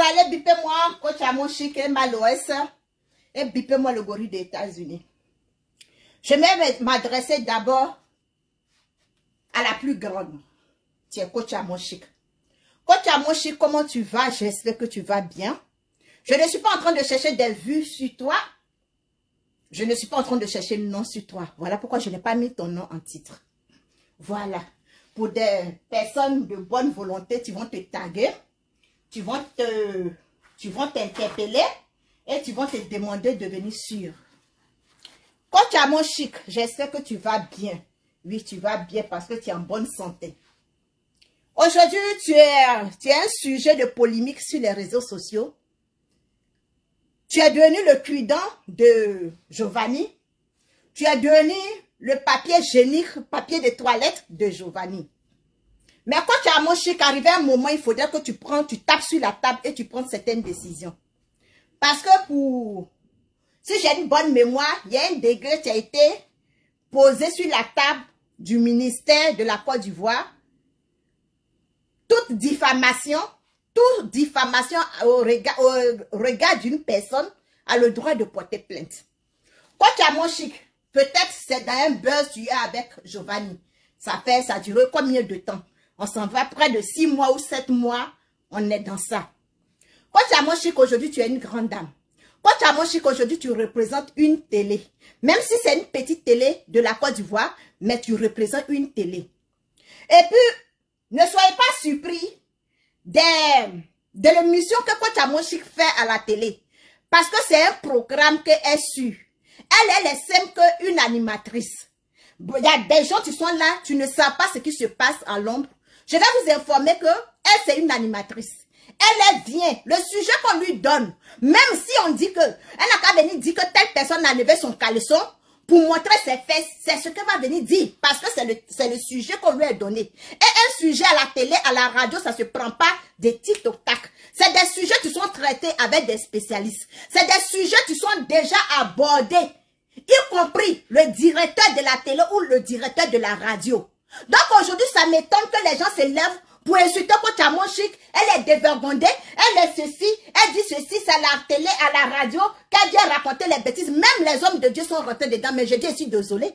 allez biper moi, coach à mon chic et Malouès, et biper moi le gorille des États-Unis. Je vais m'adresser d'abord à la plus grande. Tiens, coach à mon chic. Coach à mon chic, comment tu vas? J'espère que tu vas bien. Je ne suis pas en train de chercher des vues sur toi. Je ne suis pas en train de chercher le nom sur toi. Voilà pourquoi je n'ai pas mis ton nom en titre. Voilà. Pour des personnes de bonne volonté, tu vont te taguer. Tu vont t'interpeller. Et tu vont te demander de venir sur. Coach à mon chic, j'espère que tu vas bien. Oui, tu vas bien parce que tu es en bonne santé. Aujourd'hui, tu es un sujet de polémique sur les réseaux sociaux. Tu es devenu le cure-dent de Giovanni. Tu es devenu le papier hygiénique, papier de toilette de Giovanni. Mais quand tu as mon chic, arrivé à un moment, il faudrait que tu tapes sur la table et tu prends certaines décisions. Parce que si j'ai une bonne mémoire, il y a un décret qui a été posé sur la table du ministère de la Côte d'Ivoire. Toute diffamation au regard d'une personne a le droit de porter plainte. Quand tu as mon chic, peut-être c'est dans un buzz tu es avec Giovanni. Ça a duré combien de temps? On s'en va près de 6 mois ou 7 mois, on est dans ça. Quand tu as mon chic, aujourd'hui tu es une grande dame. Quand tu as mon chic, aujourd'hui tu représentes une télé. Même si c'est une petite télé de la Côte d'Ivoire, mais tu représentes une télé. Et puis, ne soyez pas surpris de l'émission que Coach à mon chic fait à la télé. Parce que c'est un programme qu'elle suit. Elle est simple qu'une animatrice. Il y a des gens qui sont là, tu ne sais pas ce qui se passe en l'ombre. Je vais vous informer que elle c'est une animatrice. Elle vient, le sujet qu'on lui donne, même si on dit que, elle n'a qu'à venir dire que telle personne a levé son caleçon, pour montrer ses fesses, c'est ce qu'elle va venir dire, parce que c'est le sujet qu'on lui a donné. Et un sujet à la télé, à la radio, ça se prend pas des tic-tac. C'est des sujets qui sont traités avec des spécialistes. C'est des sujets qui sont déjà abordés, y compris le directeur de la télé ou le directeur de la radio. Donc aujourd'hui, ça m'étonne que les gens se lèvent pour insulter Coach à mon chic. Elle est dévergondée, elle est ceci, elle dit ceci, c'est à la télé, à la radio, qu'elle vient raconter les bêtises. Même les hommes de Dieu sont rentrés dedans, mais je dis, je suis désolée.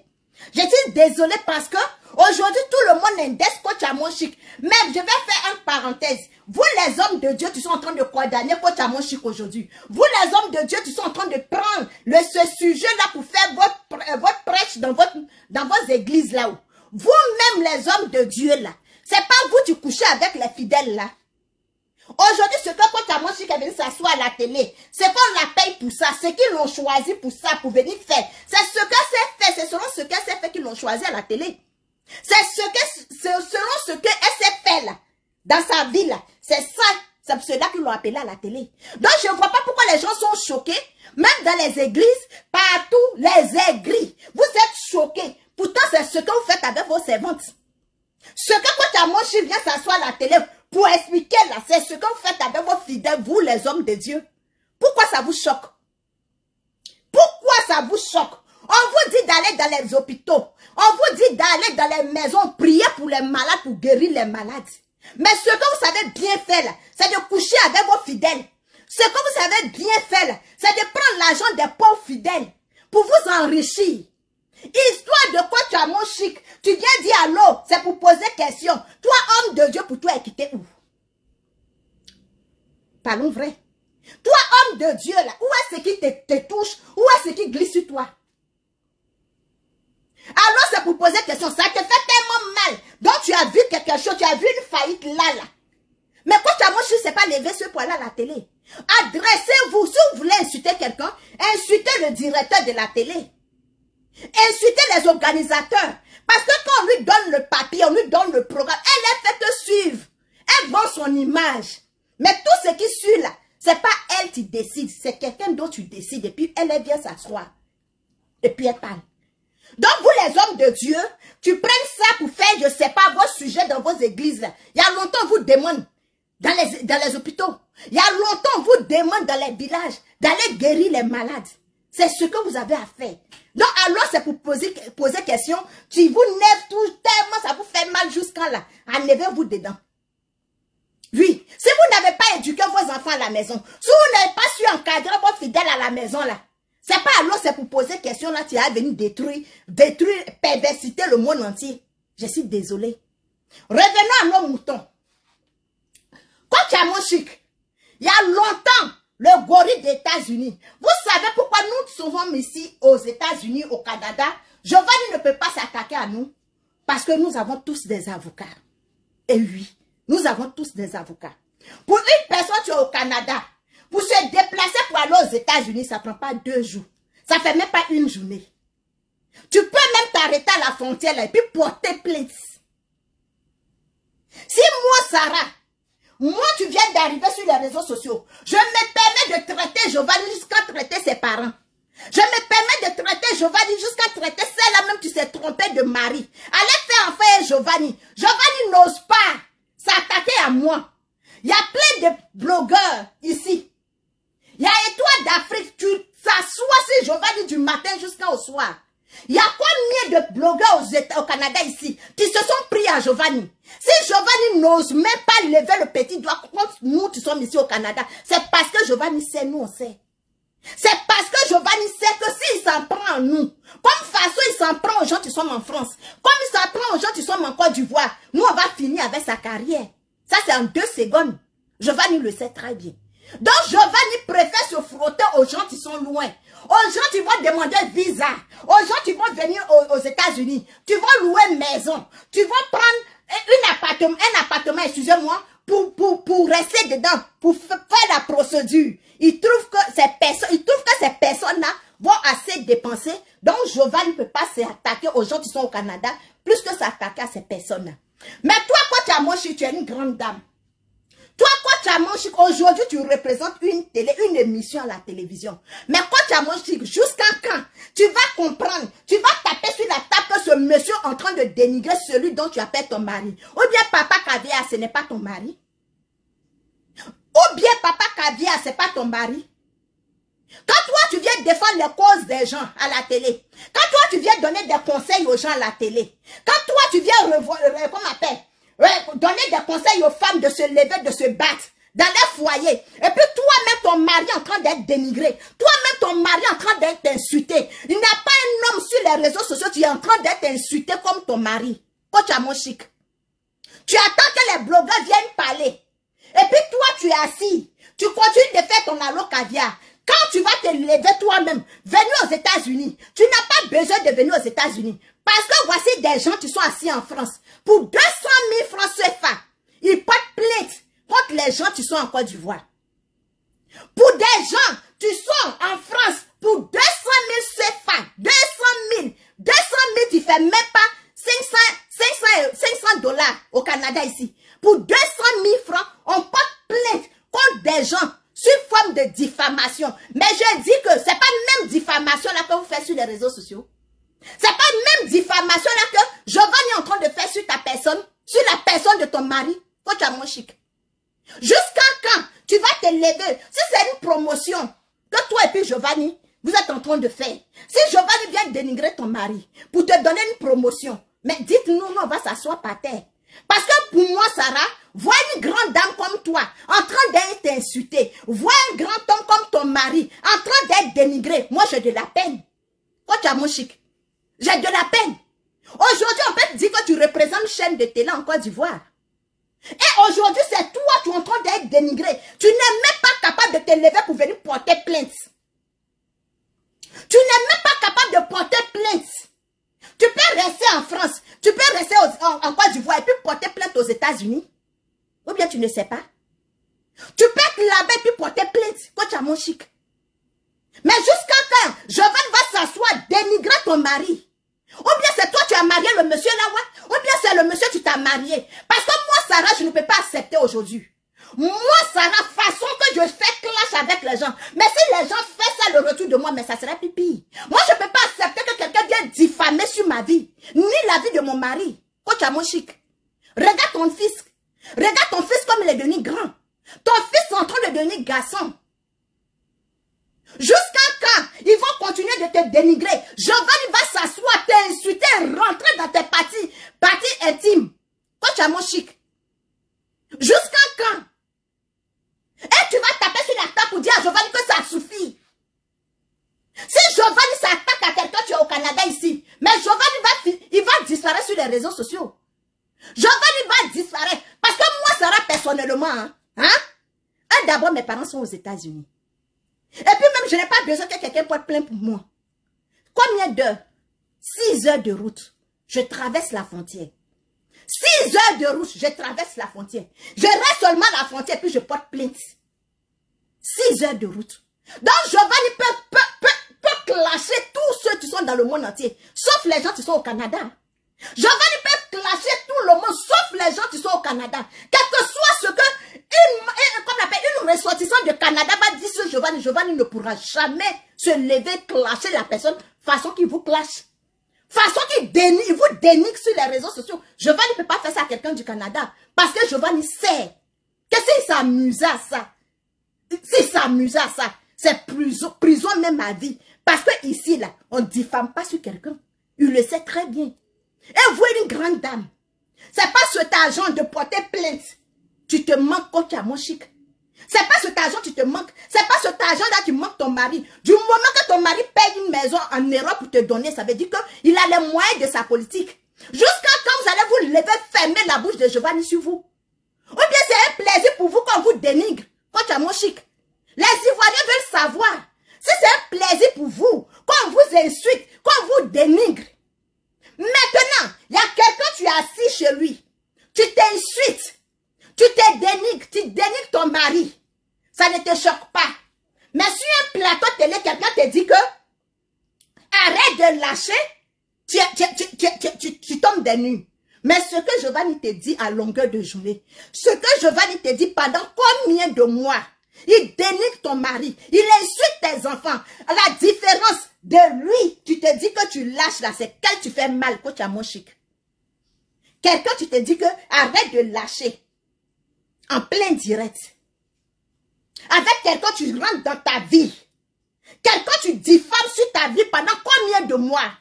Je suis désolée parce que aujourd'hui, tout le monde indexe Coach à mon chic. Mais je vais faire une parenthèse. Vous, les hommes de Dieu, qui sont en train de condamner Coach à mon chic aujourd'hui. Vous, les hommes de Dieu, qui sont en train de prendre ce sujet-là pour faire votre prêche dans vos églises là-haut. Vous-même, les hommes de Dieu là. C'est pas vous qui couchez avec les fidèles là. Aujourd'hui, ce que Coach à mon chic est venu s'asseoir à la télé, c'est qu'on la paye pour ça. C'est qu'ils l'ont choisi pour ça, pour venir faire. C'est ce que c'est fait, c'est selon ce qu'elle s'est fait qu'ils l'ont choisi à la télé. C'est selon ce qu'elle s'est fait là, dans sa vie là. C'est ça, c'est cela qu'ils l'ont appelé à la télé. Donc, je ne vois pas pourquoi les gens sont choqués. Même dans les églises, partout, les aigris. Vous êtes choqués. Pourtant, c'est ce que vous faites avec vos servantes. Ce que Coach à mon chic vient s'asseoir à la télé pour expliquer là, c'est ce que vous faites avec vos fidèles, vous les hommes de Dieu. Pourquoi ça vous choque? Pourquoi ça vous choque? On vous dit d'aller dans les hôpitaux. On vous dit d'aller dans les maisons, prier pour les malades, pour guérir les malades. Mais ce que vous savez bien faire là, c'est de coucher avec vos fidèles. Ce que vous savez bien faire là, c'est de prendre l'argent des pauvres fidèles pour vous enrichir. Histoire de quoi tu as mon chic. Tu viens dire allô, c'est pour poser question. Toi, homme de Dieu, pour toi, est quitté où? Parlons vrai. Toi, homme de Dieu, là, où est-ce qui te touche? Où est-ce qui glisse sur toi? Alors, c'est pour poser question. Ça te fait tellement mal. Donc, tu as vu quelque chose, tu as vu une faillite là. Mais quand tu as mon chic, c'est pas lever ce poids-là à la télé. Adressez-vous. Si vous voulez insulter quelqu'un, insultez le directeur de la télé. Insulter les organisateurs. Parce que quand on lui donne le papier, on lui donne le programme, elle est faite suivre. Elle vend son image. Mais tout ce qui suit là, c'est pas elle qui décide, c'est quelqu'un d'autre qui décide. Et puis elle vient s'asseoir. Et puis elle parle. Donc vous les hommes de Dieu, tu prennes ça pour faire, je sais pas, vos sujets dans vos églises là. Il y a longtemps on vous demande dans les hôpitaux. Il y a longtemps on vous demande dans les villages d'aller guérir les malades. C'est ce que vous avez à faire. Donc alors c'est pour poser question. Tu vous lèves tout tellement ça vous fait mal jusqu'à là. Enlevez-vous dedans. Oui. Si vous n'avez pas éduqué vos enfants à la maison, si vous n'avez pas su encadrer vos fidèles à la maison là, c'est pas alors c'est pour poser question là, tu as venu détruire, perversité le monde entier. Je suis désolée. Revenons à nos moutons. Quand mon chic, il y a longtemps, le gorille des États-Unis. Vous savez pourquoi nous sommes ici aux États-Unis, au Canada? Giovanni ne peut pas s'attaquer à nous. Parce que nous avons tous des avocats. Et oui, nous avons tous des avocats. Pour une personne qui est au Canada, pour se déplacer pour aller aux États-Unis, ça ne prend pas 2 jours. Ça ne fait même pas une journée. Tu peux même t'arrêter à la frontière là, et puis porter plainte. Si moi, Sarah, moi, tu viens d'arriver sur les réseaux sociaux, je me permets de traiter Giovanni jusqu'à traiter ses parents. Je me permets de traiter Giovanni jusqu'à traiter celle-là même qui s'est trompée de mari. Allez faire enfer Giovanni. Giovanni n'ose pas s'attaquer à moi. Il y a plein de blogueurs ici. Il y a Étoile d'Afrique. Tu s'assois sur Giovanni du matin jusqu'au soir. Il y a combien de blogueurs au Canada ici qui se sont pris à Giovanni? Si Giovanni n'ose même pas lever le petit doigt contre nous qui sommes ici au Canada, c'est parce que Giovanni sait, nous on sait. C'est parce que Giovanni sait que s'il s'en prend à nous, comme façon il s'en prend aux gens qui sont en France, comme il s'en prend aux gens qui sont en Côte d'Ivoire, nous on va finir avec sa carrière. Ça c'est en 2 secondes. Giovanni le sait très bien. Donc Giovanni préfère se frotter aux gens qui sont loin, aux gens qui vont demander visa, aux gens qui vont venir aux États-Unis. Tu vas louer une maison, tu vas prendre un appartement, excusez-moi, pour rester dedans, pour faire la procédure. Il trouve que ces personnes-là vont assez dépenser. Donc, Giovanni ne peut pas s'attaquer aux gens qui sont au Canada, plus que s'attaquer à ces personnes-là. Mais toi, quand tu as Moshi, tu es une grande dame. Toi, quand tu as Moshi, aujourd'hui, tu représentes une émission à la télévision. Mais quand tu as Moshi, jusqu'à quand tu vas comprendre, tu vas taper sur la table que ce monsieur est en train de dénigrer celui dont tu appelles ton mari. Ou bien Papa Caviar, ce n'est pas ton mari. Ou bien Papa Caviar, ce n'est pas ton mari. Quand toi, tu viens défendre les causes des gens à la télé, quand toi, tu viens donner des conseils aux gens à la télé, quand toi, tu viens donner des conseils aux femmes de se lever, de se battre dans les foyers, et puis toi-même, ton mari est en train d'être dénigré, toi-même, ton mari est en train d'être insulté, il n'y a pas un homme sur les réseaux sociaux qui est en train d'être insulté comme ton mari. Quand tu as mon chic, tu attends que les blogueurs viennent parler. Et puis toi, tu es assis. Tu continues de faire ton allo caviar. Quand tu vas te lever toi-même, venir aux États-Unis, tu n'as pas besoin de venir aux États-Unis. Parce que voici des gens qui sont assis en France. Pour 200 000 francs CFA, ils portent plainte contre les gens qui sont en Côte d'Ivoire. Pour des gens qui sont en France, pour 200 000 CFA, 200 000, tu ne fais même pas 500 dollars au Canada ici. Pour 200 000 francs, on porte plainte contre des gens sous forme de diffamation. Mais je dis que ce n'est pas même diffamation là que vous faites sur les réseaux sociaux. Ce n'est pas même diffamation là que Giovanni est en train de faire sur ta personne, sur la personne de ton mari, quand tu as mon chic. Jusqu'à quand tu vas te lever? Si c'est une promotion que toi et puis Giovanni, vous êtes en train de faire. Si Giovanni vient dénigrer ton mari pour te donner une promotion, mais dites-nous, on va s'asseoir par terre. Parce que pour moi, Sarah, voir une grande dame comme toi en train d'être insultée, voir un grand homme comme ton mari en train d'être dénigré, moi j'ai de la peine. Quand tu as mon chic, j'ai de la peine. Aujourd'hui, on peut te dire que tu représentes une chaîne de télé en Côte d'Ivoire. Et aujourd'hui, c'est toi qui es en train d'être dénigré. Tu n'es même pas capable de te lever pour venir porter plainte. Tu n'es même pas capable de porter plainte. Tu peux rester en France, tu peux rester en Côte d'Ivoire et puis porter plainte aux États-Unis. Ou bien tu ne sais pas. Tu peux être là-bas et puis porter plainte quand tu as mon chic. Mais jusqu'à quand Giovanni va s'asseoir, dénigrer ton mari. Ou bien c'est toi tu as marié le monsieur là, ouais. Ou bien c'est le monsieur tu t'as marié. Parce que moi, Sarah, je ne peux pas accepter aujourd'hui. Moi, Sarah, façon que je fais clash avec les gens. Mais si les gens font ça le retour de moi, mais ça serait pipi. Moi, je ne peux pas accepter que quelqu'un vienne diffamer sur ma vie. Ni la vie de mon mari. Quand tu as mon chic. Regarde ton fils. Regarde ton fils comme il est devenu grand. Ton fils est en train de devenir garçon. Jusqu'à quand ils vont continuer de te dénigrer. Giovanni va s'asseoir, t'insulter, rentrer dans tes parties intimes. Quand tu as mon chic. Jusqu'à quand? les réseaux sociaux. Giovanni va disparaître. Parce que moi, Sarah, personnellement, d'abord, mes parents sont aux États-Unis. Et puis même, je n'ai pas besoin que quelqu'un porte plainte pour moi. Combien d'heures? 6 heures de route. Je traverse la frontière. 6 heures de route, je traverse la frontière. Je reste seulement à la frontière, puis je porte plainte. 6 heures de route. Donc, Giovanni peut clasher tous ceux qui sont dans le monde entier, sauf les gens qui sont au Canada. Giovanni peut clasher tout le monde, sauf les gens qui sont au Canada. Quel que soit ce que une ressortissante de Canada va dire sur Giovanni, Giovanni ne pourra jamais se lever, clasher la personne façon qu'il vous clash. Façon qu'il vous dénigre sur les réseaux sociaux. Giovanni ne peut pas faire ça à quelqu'un du Canada. Parce que Giovanni sait que s'il s'amuse à ça, c'est prison même à vie. Parce que ici, là, on ne diffame pas sur quelqu'un. Il le sait très bien. Et vous êtes une grande dame. C'est pas cet argent de porter plainte. Tu te manques quand tu as mon chic. C'est pas cet argent qui te manque. C'est pas cet argent-là qui manque ton mari. Du moment que ton mari paye une maison en Europe pour te donner, ça veut dire qu'il a les moyens de sa politique. Jusqu'à quand vous allez vous lever, fermer la bouche de Giovanni sur vous. Ou bien c'est un plaisir pour vous quand on vous dénigre. Quand tu as mon chic. Les Ivoiriens veulent savoir. Si c'est un plaisir pour vous, quand on vous insulte, quand on vous dénigre. Maintenant, il y a quelqu'un, tu es assis chez lui. Tu t'insultes. Tu te dénigres, tu dénigres ton mari. Ça ne te choque pas. Mais sur un plateau télé, quelqu'un te dit que arrête de lâcher, tu tombes des nues. Mais ce que Giovanni te dit à longueur de journée, ce que Giovanni te dit pendant combien de mois, il dénigre ton mari, il insulte tes enfants. La différence de lui, tu te dis que tu lâches là, c'est quand tu fais mal, quand tu as mon chic. Quelqu'un, tu te dis que arrête de lâcher. En plein direct. Avec quelqu'un, tu rentres dans ta vie. Quelqu'un, tu diffames sur ta vie pendant combien de mois?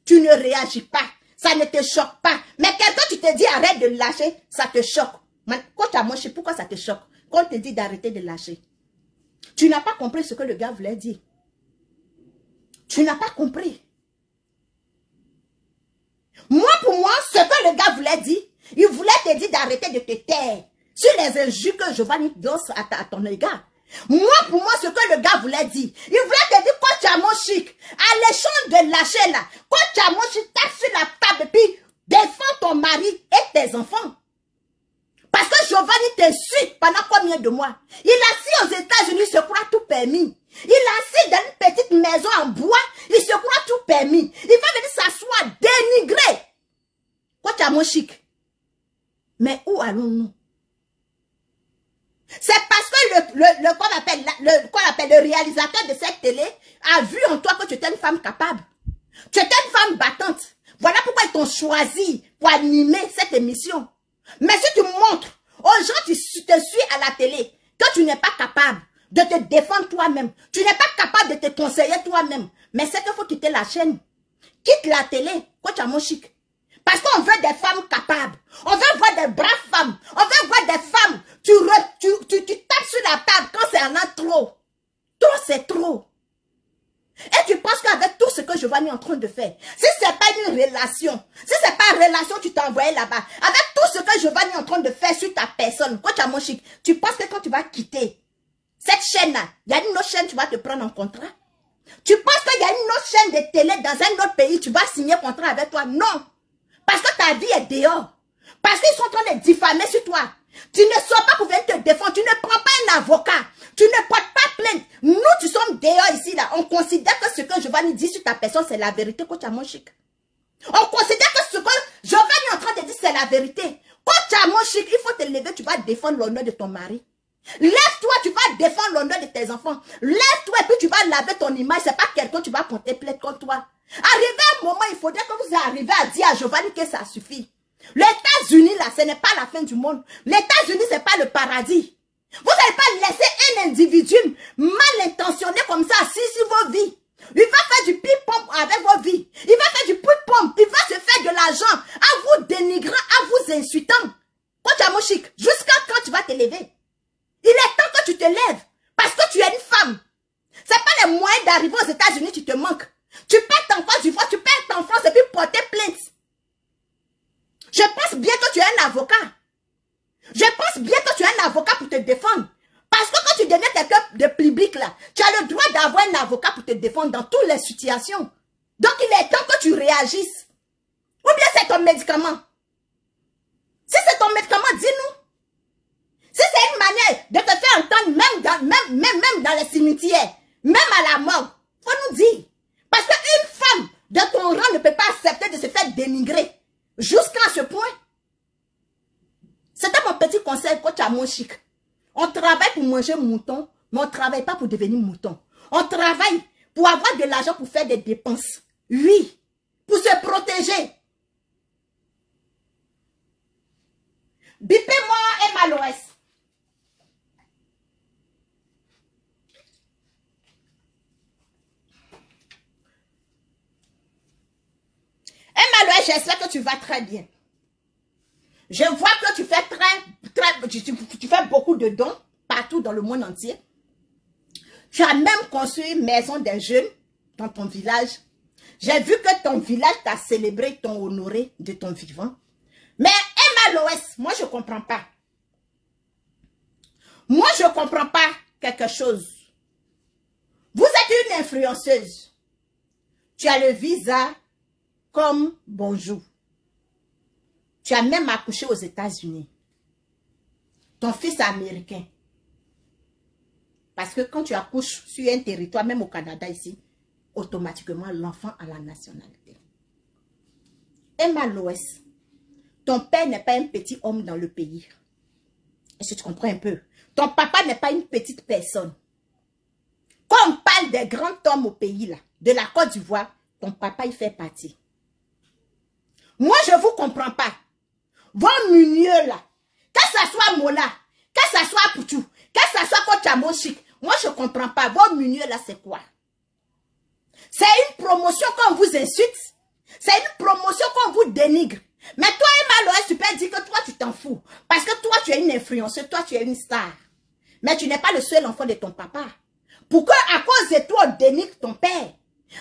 Tu ne réagis pas. Ça ne te choque pas. Mais quelqu'un, tu te dis arrête de lâcher, ça te choque. Quand tu as moché, pourquoi ça te choque? Quand on te dit d'arrêter de lâcher. Tu n'as pas compris ce que le gars voulait dire. Tu n'as pas compris. Moi, pour moi, ce que le gars voulait dire, il voulait te dire d'arrêter de te taire. Sur les injures que Giovanni danse à ton égard. Moi, pour moi, ce que le gars voulait dire, il voulait te dire, quand tu as mon chic, à l'échange de lâcher là, quand tu as mon chic, tape sur la table et puis défends ton mari et tes enfants. Parce que Giovanni t'insulte pendant combien de mois? Il est assis aux États-Unis, il se croit tout permis. Il est assis dans une petite maison en bois, il se croit tout permis. Il va venir s'asseoir, dénigrer. Quand tu as mon chic. Mais où allons-nous? C'est parce que qu'on appelle le réalisateur de cette télé a vu en toi que tu étais une femme capable. Tu étais une femme battante. Voilà pourquoi ils t'ont choisi pour animer cette émission. Mais si tu montres aux gens qui te suivent à la télé que tu n'es pas capable de te défendre toi-même, tu n'es pas capable de te conseiller toi-même, mais c'est qu'il faut quitter la chaîne. Quitte la télé, quand tu as mon chic. Parce qu'on veut des femmes capables. On veut voir des braves femmes. On veut voir des femmes. Tu tapes sur la table quand c'est un an trop. Trop, c'est trop. Et tu penses qu'avec tout ce que Giovanni est en train de faire, si ce n'est pas une relation, si ce n'est pas une relation, tu t'es envoyé là-bas, avec tout ce que Giovanni est en train de faire sur ta personne, quand tu as mon chic, tu penses que quand tu vas quitter cette chaîne-là, il y a une autre chaîne, tu vas te prendre en contrat? Tu penses qu'il y a une autre chaîne de télé dans un autre pays, tu vas signer contrat avec toi? Non. Parce que ta vie est dehors. Parce qu'ils sont en train de diffamer sur toi. Tu ne sors pas pour venir te défendre. Tu ne prends pas un avocat. Tu ne portes pas plainte. Nous, tu sommes dehors ici, là. On considère que ce que Giovanni dit sur ta personne, c'est la vérité, quand tu as mon chic. On considère que ce que Giovanni est en train de dire, c'est la vérité. Quand tu as mon chic, il faut te lever, tu vas défendre l'honneur de ton mari. Lève-toi, tu vas défendre l'honneur de tes enfants. Lève-toi et puis tu vas laver ton image. C'est pas quelqu'un, tu vas porter plainte contre toi. Arrivé un moment, il faudrait que vous arriviez à dire à Giovanni que ça suffit. Les États-Unis, là, ce n'est pas la fin du monde. Les États-Unis, ce n'est pas le paradis. Vous n'allez pas laisser un individu mal intentionné comme ça assis sur vos vies. Il va faire du ping-pong avec vos vies. Il va faire du ping-pong. Il va se faire de l'argent en vous dénigrant, en vous insultant. Quand tu as mon chic, jusqu'à quand tu vas te lever? Il est temps que tu te lèves. Parce que tu es une femme. Ce n'est pas les moyens d'arriver aux États-Unis qui te manquent. Tu perds ton Côte d'Ivoire, tu perds ton France et puis porter plainte. Je pense bien que tu es un avocat. Je pense bien que tu es un avocat pour te défendre. Parce que quand tu deviens quelqu'un de public là, tu as le droit d'avoir un avocat pour te défendre dans toutes les situations. Donc il est temps que tu réagisses. Ou bien c'est ton médicament. Si c'est ton médicament, dis-nous. Si c'est une manière de te faire entendre même dans les cimetières, même à la mort, faut nous dire. Parce qu'une femme de ton rang ne peut pas accepter de se faire dénigrer. Jusqu'à ce point. C'était mon petit conseil, coach à mon chic. On travaille pour manger mouton, mais on ne travaille pas pour devenir mouton. On travaille pour avoir de l'argent pour faire des dépenses. Oui, pour se protéger. Bipez-moi Emma Loès. Emma Loès, j'espère que tu vas très bien. Je vois que tu fais tu fais beaucoup de dons partout dans le monde entier. Tu as même construit une maison des jeunes dans ton village. J'ai vu que ton village t'a célébré, t'a honoré de ton vivant. Mais Emma Loès, moi je ne comprends pas. Moi je ne comprends pas quelque chose. Vous êtes une influenceuse. Tu as le visa comme bonjour. Tu as même accouché aux États-Unis. Ton fils est américain. Parce que quand tu accouches sur un territoire, même au Canada ici, automatiquement l'enfant a la nationalité. Emma Loès, ton père n'est pas un petit homme dans le pays. Est-ce que tu comprends un peu? Ton papa n'est pas une petite personne. Quand on parle des grands hommes au pays, là, de la Côte d'Ivoire, ton papa il fait partie. Moi, je ne vous comprends pas. Vos munieux là, que ça soit Mola, que ça soit Poutou, que ça soit Kochamochik, moi je ne comprends pas. Vos munieux là, c'est quoi? C'est une promotion qu'on vous insulte. C'est une promotion qu'on vous dénigre. Mais toi, Emma Loès, tu peux dire que toi, tu t'en fous. Parce que toi, tu es une influenceuse, toi, tu es une star. Mais tu n'es pas le seul enfant de ton papa. Pourquoi à cause de toi, on dénigre ton père?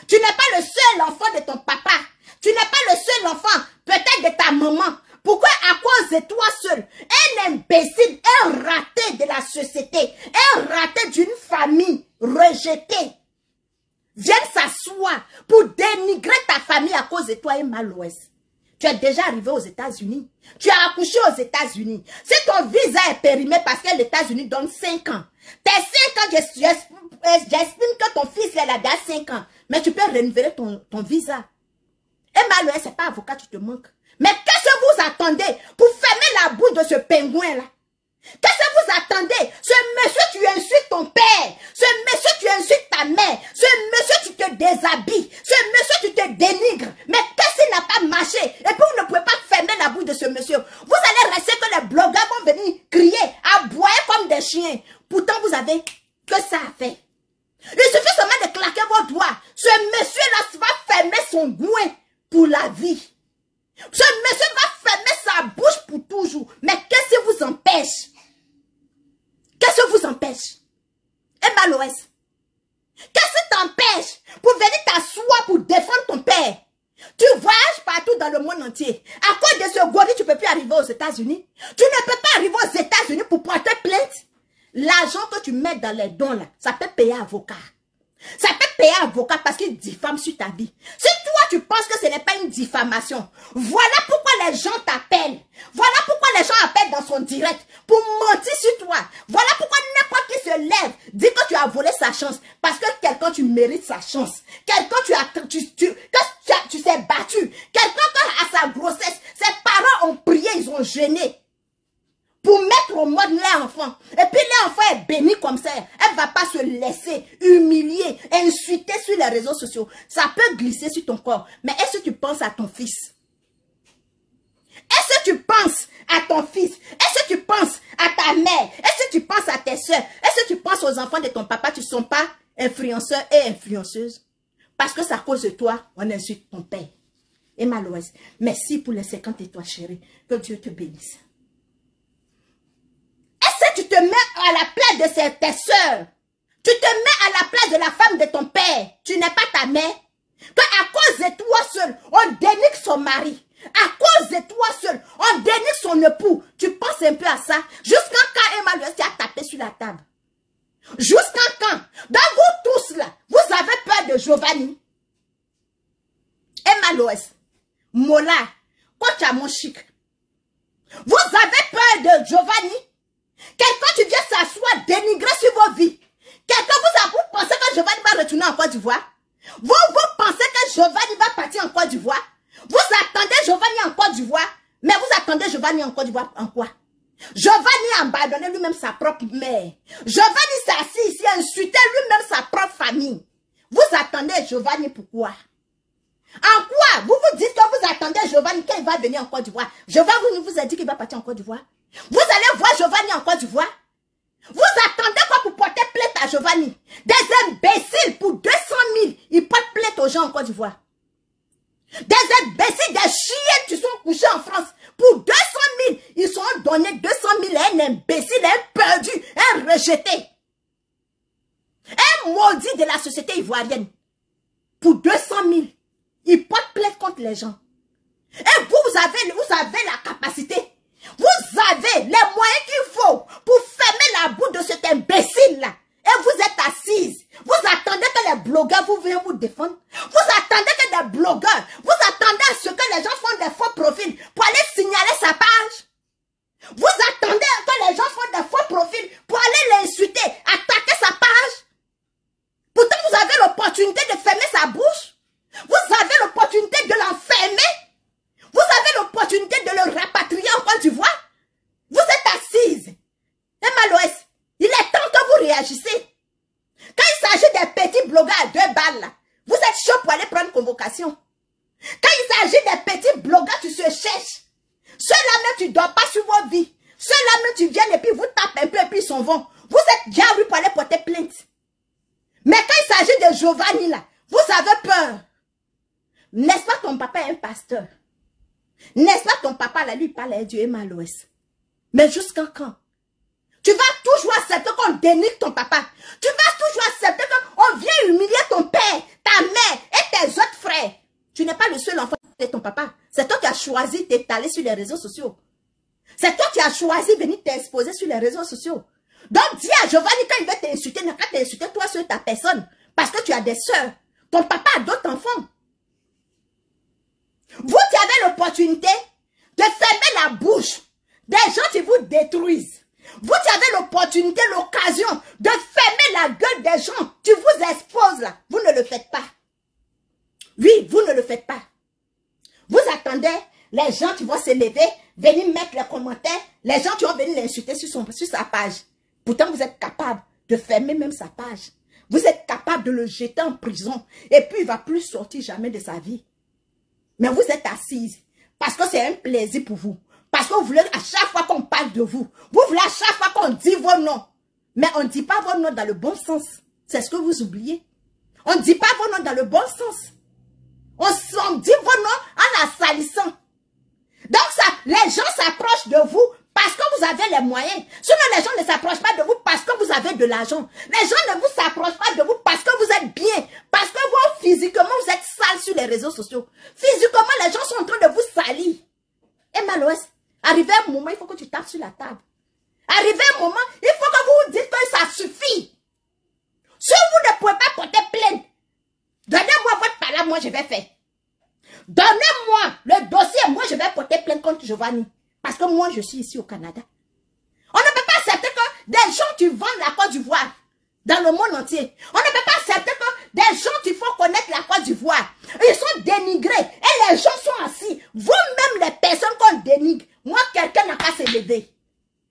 Tu n'es pas le seul enfant de ton papa. Tu n'es pas le seul enfant, peut-être de ta maman. Pourquoi à cause de toi seul, un imbécile, un raté de la société, un raté d'une famille rejetée, viennent s'asseoir pour dénigrer ta famille à cause de toi, Emma Loès? Tu es déjà arrivé aux États-Unis. Tu as accouché aux États-Unis. Si ton visa est périmé parce que les États-Unis donnent 5 ans, tes 5 ans, j'estime que ton fils est là dans 5 ans. Mais tu peux renouveler ton visa. Emma Loès, c'est pas avocat, tu te manques. Mais qu'est-ce que vous attendez pour fermer la bouche de ce pingouin-là? Qu'est-ce que vous attendez? Ce monsieur, tu insultes ton père. Ce monsieur, tu insultes ta mère. Ce monsieur, tu te déshabilles. Ce monsieur, tu te dénigres. Mais qu'est-ce qui n'a pas marché? Et puis, vous ne pouvez pas fermer la bouche de ce monsieur. Vous allez rester que les blogueurs vont venir crier, aboyer comme des chiens. Pourtant, vous avez que ça à faire. Il suffit seulement de claquer vos doigts. Ce monsieur-là va fermer son goût pour la vie. Ce monsieur va fermer sa bouche pour toujours. Mais qu'est-ce qui vous empêche? Qu'est-ce qui vous empêche? Emma Loès, qu'est-ce qui t'empêche pour venir t'asseoir pour défendre ton père? Tu voyages partout dans le monde entier. À cause de ce gorille, tu ne peux plus arriver aux États-Unis. Tu ne peux pas arriver aux États-Unis pour porter plainte. L'argent que tu mets dans les dons, là, ça peut payer avocat. Ça peut payer avocat parce qu'il diffame sur ta vie. Si toi, tu penses que ce n'est pas une diffamation, voilà pourquoi les gens t'appellent. Voilà pourquoi les gens appellent dans son direct pour mentir sur toi. Voilà pourquoi n'importe qui se lève, dit que tu as volé sa chance. Parce que quelqu'un, tu mérites sa chance. Quelqu'un, tu t'es battu. Quelqu'un, à sa grossesse, ses parents ont prié, ils ont jeûné pour mettre au monde l'enfant. Et puis l'enfant est béni comme ça. Elle ne va pas se laisser humilier, insulter sur les réseaux sociaux. Ça peut glisser sur ton corps. Mais est-ce que tu penses à ton fils? Est-ce que tu penses à ton fils? Est-ce que tu penses à ta mère? Est-ce que tu penses à tes soeurs? Est-ce que tu penses aux enfants de ton papa? Tu ne sont pas influenceurs et influenceuses. Parce que c'est à cause de toi, on insulte ton père. Emma Loès, merci pour les 50 étoiles, chérie. Que Dieu te bénisse. Est-ce que tu te mets à la place de tes soeurs? Tu te mets à la place de la femme de ton père. Tu n'es pas ta mère. Que à cause de toi seul, on dénigre son mari. À cause de toi seul, on dénigre son époux. Tu penses un peu à ça. Jusqu'à quand Emmanuel a tapé sur la table? Jusqu'à quand? Dans vous tous là, vous avez peur de Giovanni. Emmanuel, Mola, coach à mon chic. Vous avez peur de Giovanni? Quelqu'un tu viens s'asseoir, dénigrer sur vos vies. Quelqu'un vous pensez que Giovanni va retourner en Côte d'Ivoire? Vous pensez que Giovanni va partir en Côte d'Ivoire? Vous attendez Giovanni en Côte d'Ivoire? Mais vous attendez Giovanni en Côte d'Ivoire en quoi? Giovanni a abandonné lui-même sa propre mère. Giovanni s'est assis ici à insulter lui-même sa propre famille. Vous attendez Giovanni pourquoi? En quoi? Vous vous dites que vous attendez Giovanni quand il va venir en Côte d'Ivoire. Giovanni vous a dit qu'il va partir en Côte d'Ivoire. Vous allez voir Giovanni en Côte d'Ivoire. Vous attendez quoi pour porter plainte à Giovanni? Des imbéciles pour 200 000. Ils portent plainte aux gens en Côte d'Ivoire. Des imbéciles, des chiens qui sont couchés en France. Pour 200 000, ils sont donnés 200 000 à un imbécile, un perdu, un rejeté. Un maudit de la société ivoirienne. Pour 200 000. Ils portent plainte contre les gens. Et vous avez la capacité. Vous avez les moyens qu'il faut pour fermer la bouche de cet imbécile-là. Et vous êtes assise. Vous attendez que les blogueurs vous viennent vous défendre. Vous attendez que des blogueurs, vous attendez à ce que les gens font des faux profils pour aller signaler sa page. Vous attendez que les gens font des faux profils pour aller l'insulter, attaquer sa page. Pourtant, vous avez l'opportunité de fermer sa bouche. Vous avez l'opportunité de l'enfermer. Vous avez l'opportunité de le rapatrier en Côte d'Ivoire. Vous êtes assise. Et Maloès, il est temps que vous réagissez. Quand il s'agit des petits blogueurs à 2 balles, là, vous êtes chaud pour aller prendre convocation. Quand il s'agit des petits blogueurs, tu se cherches. Ceux-là même, tu ne dors pas sur vos vies. Ceux-là même, tu viens et puis vous tapent un peu et puis ils s'en vont. Vous êtes déjà rue pour aller porter plainte. Mais quand il s'agit de Giovanni, là, vous avez peur. N'est-ce pas ton papa est un pasteur? N'est-ce pas ton papa, là, lui, parle à Dieu et mal l'ouest. Mais jusqu'à quand? Tu vas toujours accepter qu'on dénigre ton papa. Tu vas toujours accepter qu'on vient humilier ton père, ta mère et tes autres frères. Tu n'es pas le seul enfant de ton papa. C'est toi qui as choisi d'étaler sur les réseaux sociaux. C'est toi qui as choisi de venir t'exposer sur les réseaux sociaux. Donc dis à Giovanni quand il veut t'insulter, n'a qu'à t'insulter toi sur ta personne. Parce que tu as des sœurs. Ton papa a d'autres enfants. Vous qui avez l'opportunité de fermer la bouche des gens qui vous détruisent. Vous qui avez l'opportunité, l'occasion de fermer la gueule des gens qui vous exposent là. Vous ne le faites pas. Oui, vous ne le faites pas. Vous attendez les gens qui vont se lever, venir mettre les commentaires, les gens qui vont venir l'insulter sur sa page. Pourtant, vous êtes capable de fermer même sa page. Vous êtes capable de le jeter en prison. Et puis, il ne va plus sortir jamais de sa vie. Mais vous êtes assise parce que c'est un plaisir pour vous. Parce que vous voulez à chaque fois qu'on parle de vous. Vous voulez à chaque fois qu'on dit vos noms. Mais on ne dit pas vos noms dans le bon sens. C'est ce que vous oubliez. On ne dit pas vos noms dans le bon sens. On dit vos noms en la salissant. Donc ça, les gens s'approchent de vous parce que vous avez les moyens. Sinon les gens ne s'approchent pas de vous parce que vous avez de l'argent. Les gens ne vous s'approchent pas de vous parce que vous êtes bien. Parce que vous, physiquement, vous êtes sale sur les réseaux sociaux. Physiquement, les gens sont en train de vous salir. Et Maloès, arrivé un moment, il faut que tu tapes sur la table. Arrivé un moment, il faut que vous vous dites que ça suffit. Si vous ne pouvez pas porter plainte, donnez-moi votre parole, moi je vais faire. Donnez-moi le dossier, moi je vais porter plainte contre Giovanni. Parce que moi je suis ici au Canada. On ne peut pas accepter que des gens qui vendent la Côte d'Ivoire dans le monde entier. On ne peut pas accepter que des gens qui font connaître la Côte d'Ivoire, ils sont dénigrés et les gens sont assis. Vous-même les personnes qu'on dénigre, moi quelqu'un n'a qu'à se lever.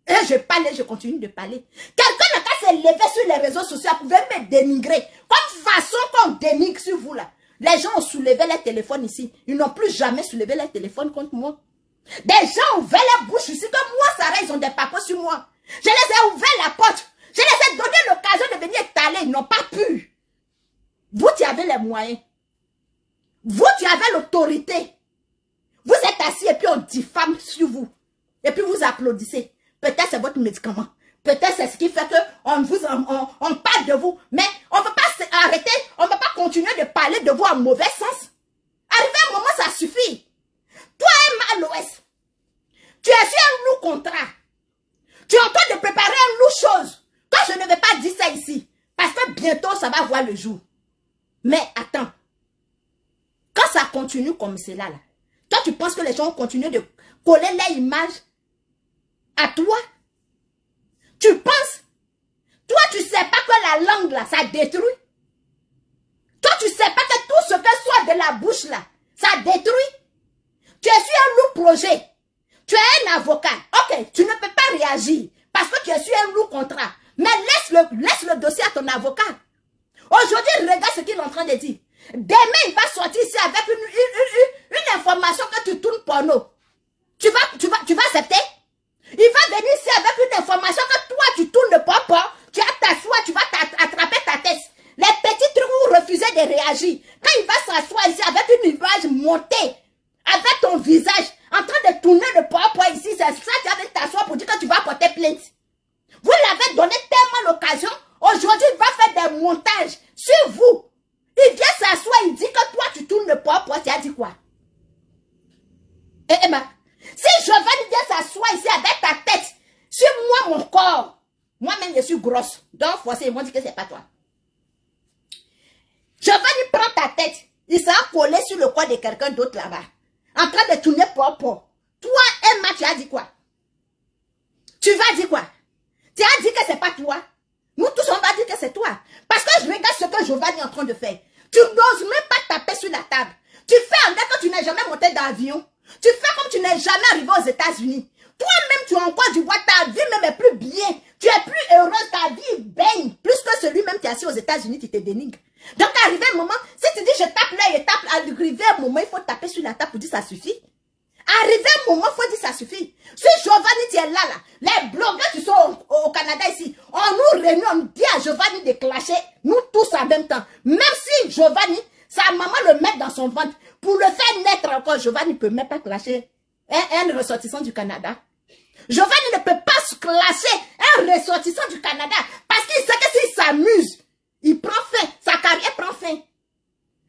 Et je parle et je continue de parler. Quelqu'un n'a qu'à se lever sur les réseaux sociaux pour me dénigrer. Comme façon qu'on dénigre sur vous là. Les gens ont soulevé les téléphones ici. Ils n'ont plus jamais soulevé les téléphones contre moi. Des gens ont ouvert la bouche ici comme moi, Sarah, ils ont des papas sur moi. Je les ai ouvert la porte. Je les ai donné l'occasion de venir étaler. Ils n'ont pas pu. Vous qui avez les moyens. Vous qui avez l'autorité. Vous êtes assis et puis on diffame sur vous. Et puis vous applaudissez. Peut-être c'est votre médicament. Peut-être c'est ce qui fait qu'on parle de vous. Mais on ne peut pas s'arrêter. On ne peut pas continuer de parler de vous en mauvais sens. Arrivé un moment, ça suffit. Toi es mal l'OS. Tu es sur un lourd contrat. Tu es en train de préparer un lourd chose. Toi, je ne vais pas dire ça ici. Parce que bientôt, ça va voir le jour. Mais attends. Quand ça continue comme cela, là, toi, tu penses que les gens vont continuer de coller leur image à toi? Tu penses? Toi, tu sais pas que la langue, là, ça détruit? Toi, tu sais pas que tout ce que soit de la bouche, là, ça détruit? Tu es sur un lourd projet. Tu es un avocat. Ok, tu ne peux pas réagir parce que tu es sur un lourd contrat. Mais laisse le dossier à ton avocat. Aujourd'hui, regarde ce qu'il est en train de dire. Demain, il va sortir ici avec une information que tu tournes porno. Tu vas accepter? Il va venir ici avec une information que toi, tu tournes le porno. Tu as t'asseoir, tu vas attraper ta tête. Les petits trucs où vous refusez de réagir. Quand il va s'asseoir ici avec une image montée, avec ton visage, en train de tourner le porno ici, c'est ça que tu vas t'asseoir pour dire que tu vas porter plainte. Vous l'avez donné tellement l'occasion. Aujourd'hui, il va faire des montages sur vous. Il vient s'asseoir, il dit que toi, tu tournes le porno, tu as dit quoi? Emma, si Giovanni vient s'asseoir ici avec ta tête sur moi, mon corps, moi-même, je suis grosse. Donc, forcément, ils vont dire que c'est pas toi. Giovanni prend ta tête, il sera collé sur le corps de quelqu'un d'autre là-bas, en train de tourner propre. Toi, Emma, tu as dit quoi? Tu vas dire quoi? Tu as dit que c'est pas toi. Nous tous, on va dire que c'est toi. Parce que je regarde ce que Giovanni est en train de faire. Tu n'oses même pas taper sur la table. Tu fais en que tu n'es jamais monté d'avion. Tu fais comme tu n'es jamais arrivé aux États-Unis. Toi-même, tu as encore du bois. Ta vie même est plus bien. Tu es plus heureuse. Ta vie baigne. Plus que celui-même qui est assis aux États-Unis, tu te dénigres. Donc, arrivé un moment, si tu dis je tape là, je tape, arrivé un moment, il faut taper sur la table pour dire ça suffit. Arrivé un moment, il faut dire ça suffit. Si Giovanni, tu es là, les blogueurs qui sont au Canada ici, on nous réunit, on dit à Giovanni de clasher, nous tous en même temps. Même si Giovanni, sa maman le met dans son ventre, pour le faire naître encore, Giovanni ne peut même pas clasher un ressortissant du Canada. Giovanni ne peut pas clasher un ressortissant du Canada, parce qu'il sait que s'il s'amuse, il prend fin, sa carrière prend fin.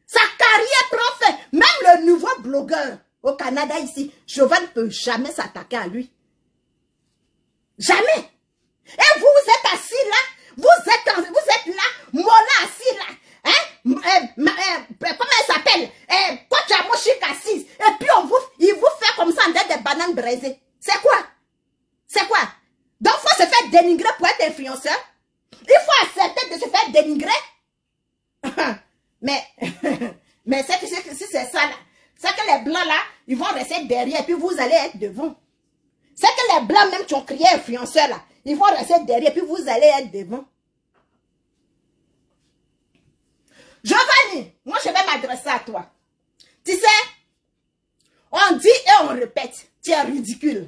Sa carrière prend fin. Même le nouveau blogueur au Canada ici, Giovanni ne peut jamais s'attaquer à lui. Jamais. Et vous êtes assis là, vous êtes là, Mola assis là, hein? Comment elle s'appelle? Coach Amoshik assise. Et puis il vous fait comme ça en tête des bananes braisées. C'est quoi? C'est quoi? Donc il faut se faire dénigrer pour être influenceur? Il faut accepter de se faire dénigrer? mais si c'est ça là, c'est que les blancs là, ils vont rester derrière et puis vous allez être devant. C'est que les blancs même qui ont crié influenceurs là, ils vont rester derrière et puis vous allez être devant. Giovanni, moi je vais m'adresser à toi. Tu sais, on dit et on répète, tu es ridicule.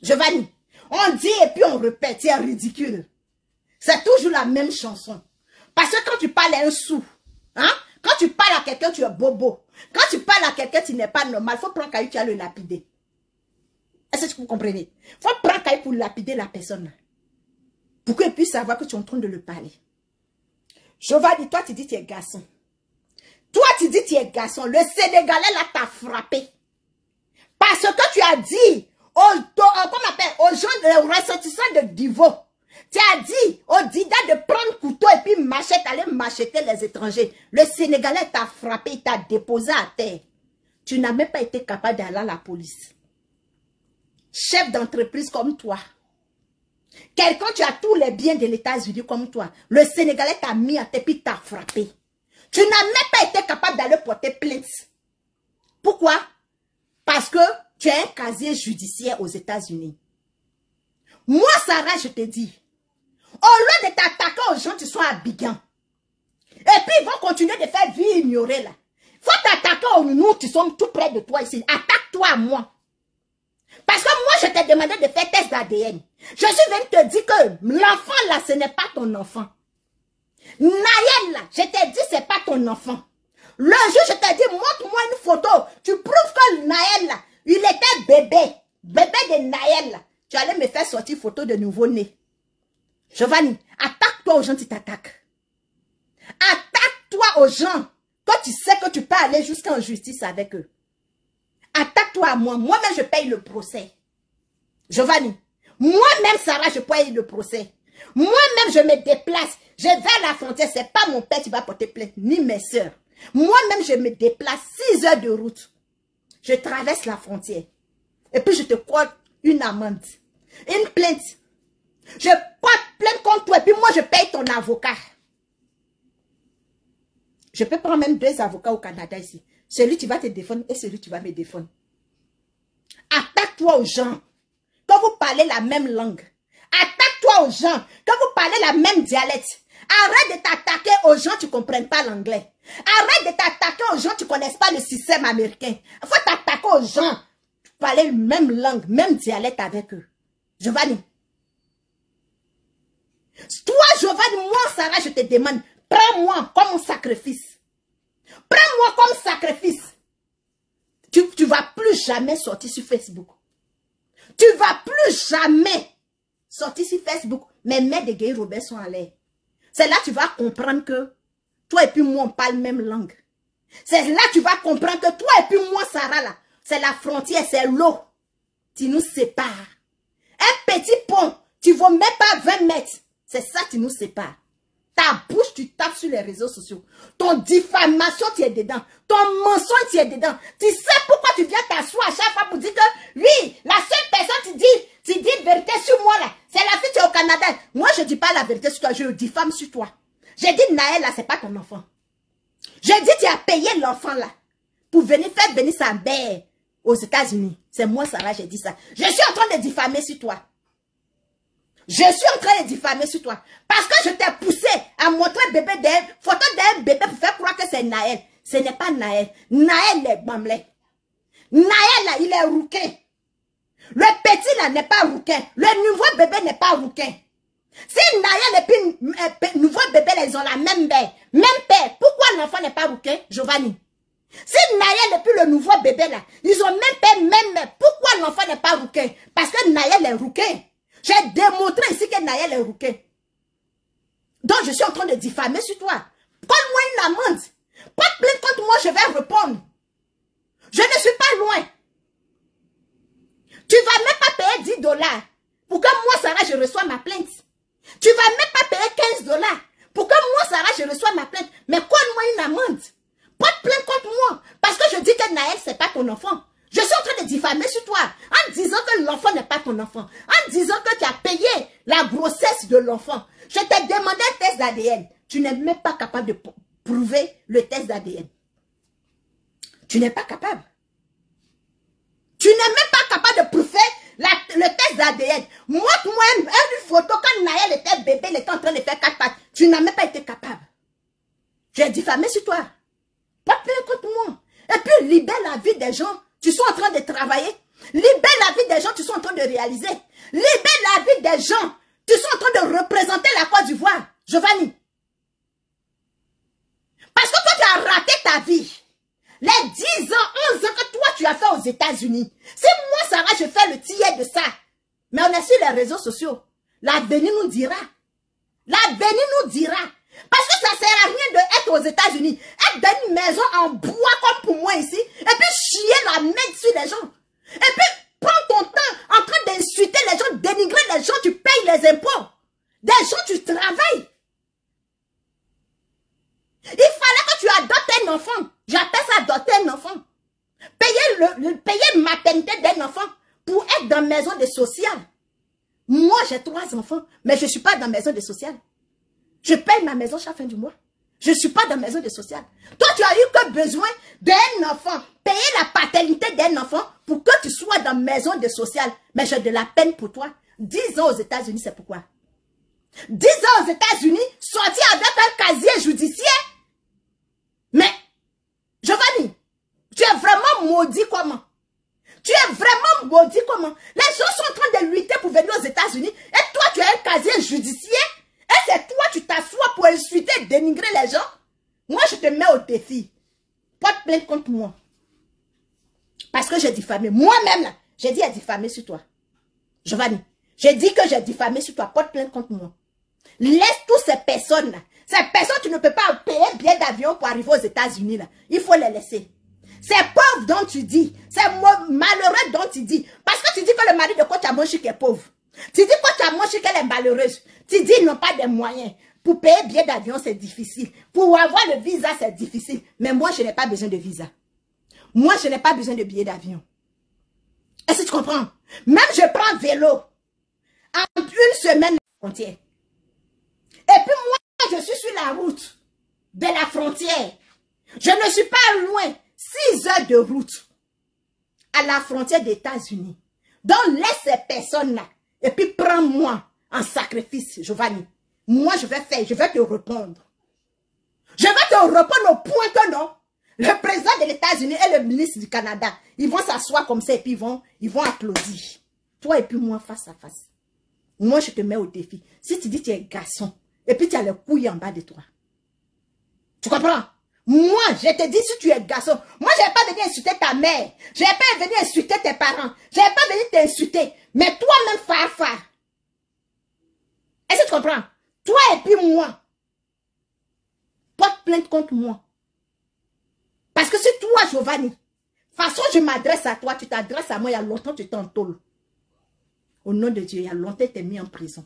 Giovanni, on dit et puis on répète, tu es ridicule. C'est toujours la même chanson. Parce que quand tu parles à un sou, hein, quand tu parles à quelqu'un, tu es bobo. Quand tu parles à quelqu'un, tu n'es pas normal. Il faut prendre caillou, tu vas le lapider. Est-ce que vous comprenez? Il faut prendre caillou pour lapider la personne. Pour qu'il puisse savoir que tu es en train de le parler. Giovanni, toi, tu dis tu es garçon. Toi, tu dis tu es garçon. Le Sénégalais, là, t'a frappé. Parce que tu as dit aux gens, aux ressortissants de Divo, tu as dit aux Dida de prendre couteau et puis machette, aller macheter les étrangers. Le Sénégalais t'a frappé, il t'a déposé à terre. Tu n'as même pas été capable d'aller à la police. Chef d'entreprise comme toi. Quelqu'un, tu as tous les biens de l'États-Unis comme toi. Le Sénégalais t'a mis à terre puis t'a frappé. Tu n'as même pas été capable d'aller porter plainte. Pourquoi? Parce que tu as un casier judiciaire aux États-Unis. Moi, Sarah, je te dis, au lieu de t'attaquer aux gens qui sont à Bigan, et puis ils vont continuer de faire vie ignorée là. Faut t'attaquer aux nous qui sont tout près de toi ici. Attaque-toi à moi. Parce que moi, je t'ai demandé de faire test d'ADN. Je suis venue te dire que l'enfant là, ce n'est pas ton enfant. Naël là, je t'ai dit, c'est pas ton enfant. Le jour, je t'ai dit, montre-moi une photo. Tu prouves que Naël là, il était bébé. Bébé de Naël là. Tu allais me faire sortir photo de nouveau-né. Giovanni, attaque-toi aux gens qui t'attaquent. Attaque-toi aux gens. Quand tu sais que tu peux aller jusqu'en justice avec eux. Attaque-toi à moi. Moi-même, je paye le procès. Giovanni. Moi-même, Sarah, je paye le procès. Moi-même, je me déplace. Je vais à la frontière. C'est pas mon père qui va porter plainte, ni mes soeurs. Moi-même, je me déplace 6 heures de route. Je traverse la frontière. Et puis, je te colle une amende. Une plainte. Je porte plainte contre toi. Et puis, moi, je paye ton avocat. Je peux prendre même 2 avocats au Canada ici. Celui qui va te défendre et celui qui va me défendre. Attaque-toi aux gens. Quand vous parlez la même langue. Attaque-toi aux gens. Quand vous parlez la même dialecte. Arrête de t'attaquer aux gens qui ne comprennent pas l'anglais. Arrête de t'attaquer aux gens qui ne connaissent pas le système américain. Il faut t'attaquer aux gens. Parler la même langue, même dialecte avec eux. Giovanni. Toi, Giovanni, moi, Sarah, je te demande, prends-moi comme un sacrifice. Prends-moi comme sacrifice. Tu vas plus jamais sortir sur Facebook. Tu vas plus jamais sortir sur Facebook. Mais Mère de Guy Robert sont à l'air. C'est là que tu vas comprendre que toi et puis moi, on parle même langue. C'est là que tu vas comprendre que toi et puis moi, Sarah, là, c'est la frontière, c'est l'eau qui nous sépare. Un petit pont, tu ne vas même pas 20 mètres. C'est ça qui nous sépare. Ta bouche, tu tapes sur les réseaux sociaux. Ton diffamation, tu es dedans. Ton mensonge, tu es dedans. Tu sais pourquoi tu viens t'asseoir à chaque fois pour dire que, oui, la seule personne qui dit vérité sur moi, là, c'est la fille qui est au Canada. Moi, je ne dis pas la vérité sur toi, je diffame sur toi. J'ai dit, Naël, là, c'est pas ton enfant. J'ai dit, tu as payé l'enfant, là, pour faire venir sa mère aux États-Unis. C'est moi, Sarah, j'ai dit ça. Je suis en train de diffamer sur toi. Je suis en train de diffamer sur toi. Parce que je t'ai poussé à montrer photo d'un bébé pour faire croire que c'est Naël. Ce n'est pas Naël. Naël est bamblé. Naël, là, il est rouquin. Le petit, là, n'est pas rouquin. Le nouveau bébé n'est pas rouquin. Si Naël et puis nouveau bébé, là, ils ont la même mère. Même père. Pourquoi l'enfant n'est pas rouquin, Giovanni? Si Naël et puis le nouveau bébé, là, ils ont même père, même mère. Pourquoi l'enfant n'est pas rouquin? Parce que Naël est rouquin. J'ai démontré ici que Naël est rouquin. Donc, je suis en train de diffamer sur toi. Colle-moi une amende. Pas de plainte contre moi, je vais répondre. Je ne suis pas loin. Tu ne vas même pas payer 10 $ pour que moi, Sarah, je reçois ma plainte. Tu ne vas même pas payer 15 $ pour que moi, Sarah, je reçois ma plainte. Mais colle-moi une amende. Pas de plainte contre moi. Parce que je dis que Naël, ce n'est pas ton enfant. Je suis en train de diffamer sur toi, en disant que l'enfant n'est pas ton enfant, en disant que tu as payé la grossesse de l'enfant. Je t'ai demandé un test d'ADN. Tu n'es même pas capable de prouver le test d'ADN. Tu n'es pas capable. Tu n'es même pas capable de prouver le test d'ADN. Montre-moi une photo quand Naël était bébé, il était en train de faire 4 pattes. Tu n'as même pas été capable. J'ai diffamé sur toi. Pas de plainte contre moi. Et puis libère la vie des gens. Tu sont en train de travailler. Libère la vie des gens, tu sont en train de réaliser. Libère la vie des gens. Tu sont en train de représenter la Côte d'Ivoire. Giovanni. Parce que toi, tu as raté ta vie. Les 10 ans, 11 ans que toi, tu as fait aux États-Unis. Si moi, Sarah, je fais le tiers de ça. Mais on est sur les réseaux sociaux. L'avenir nous dira. L'avenir nous dira. Parce que ça ne sert à rien d'être aux États-Unis. Être dans une maison en bois comme pour moi ici. Et puis chier la merde sur les gens. Et puis prends ton temps en train d'insulter les gens, dénigrer les gens, tu payes les impôts. Des gens, tu travailles. Il fallait que tu adoptes un enfant. J'appelle ça adopter un enfant. Payer maternité d'un enfant pour être dans une maison de social. Moi, j'ai 3 enfants, mais je ne suis pas dans une maison de social. Je paye ma maison chaque fin du mois. Je ne suis pas dans la maison de social. Toi, tu as eu que besoin d'un enfant. Payer la paternité d'un enfant pour que tu sois dans la maison de social. Mais j'ai de la peine pour toi. 10 ans aux États-Unis, c'est pourquoi. 10 ans aux États-Unis, sortir avec un casier judiciaire. Mais, Giovanni, tu es vraiment maudit comment? Tu es vraiment maudit comment? Les gens sont en train de lutter pour venir aux États-Unis. Et toi, tu as un casier judiciaire. Et c'est toi, tu t'assois pour insulter, dénigrer les gens. Moi, je te mets au défi. Pas de plainte contre moi. Parce que j'ai diffamé. Moi-même, là, j'ai dit à diffamer sur toi. Giovanni, j'ai dit que j'ai diffamé sur toi. Pas de plainte contre moi. Laisse toutes ces personnes-là. Ces personnes, tu ne peux pas payer billet d'avion pour arriver aux États-Unis, là. Il faut les laisser. C'est pauvre dont tu dis. C'est malheureux dont tu dis. Parce que tu dis que le mari de Coach Amoshik est pauvre. Tu dis que Coach Amoshik elle est malheureuse. Tu dis qu'ils n'ont pas de moyens. Pour payer billet d'avion, c'est difficile. Pour avoir le visa, c'est difficile. Mais moi, je n'ai pas besoin de visa. Moi, je n'ai pas besoin de billet d'avion. Est-ce que tu comprends? Même je prends vélo. En une semaine, la frontière. Et puis moi, je suis sur la route de la frontière. Je ne suis pas loin. 6 heures de route à la frontière des États-Unis. Donc, laisse ces personnes-là. Et puis, prends-moi en sacrifice, Giovanni. Moi, je vais te répondre. Je vais te répondre au point que non. Le président de l'États-Unis et le ministre du Canada, ils vont s'asseoir comme ça et puis ils vont applaudir. Toi et puis moi, face à face. Moi, je te mets au défi. Si tu dis que tu es garçon, et puis tu as les couilles en bas de toi. Tu comprends? Moi, je te dis si tu es garçon. Moi, je n'ai pas venu insulter ta mère. Je n'ai pas venu insulter tes parents. Je n'ai pas venu t'insulter. Mais toi-même, Farfar. Est-ce que tu comprends? Toi et puis moi. Porte plainte contre moi. Parce que c'est toi, Giovanni. De toute façon, je m'adresse à toi. Tu t'adresses à moi. Il y a longtemps, tu t'en tôles. Au nom de Dieu, il y a longtemps, tu t'es mis en prison.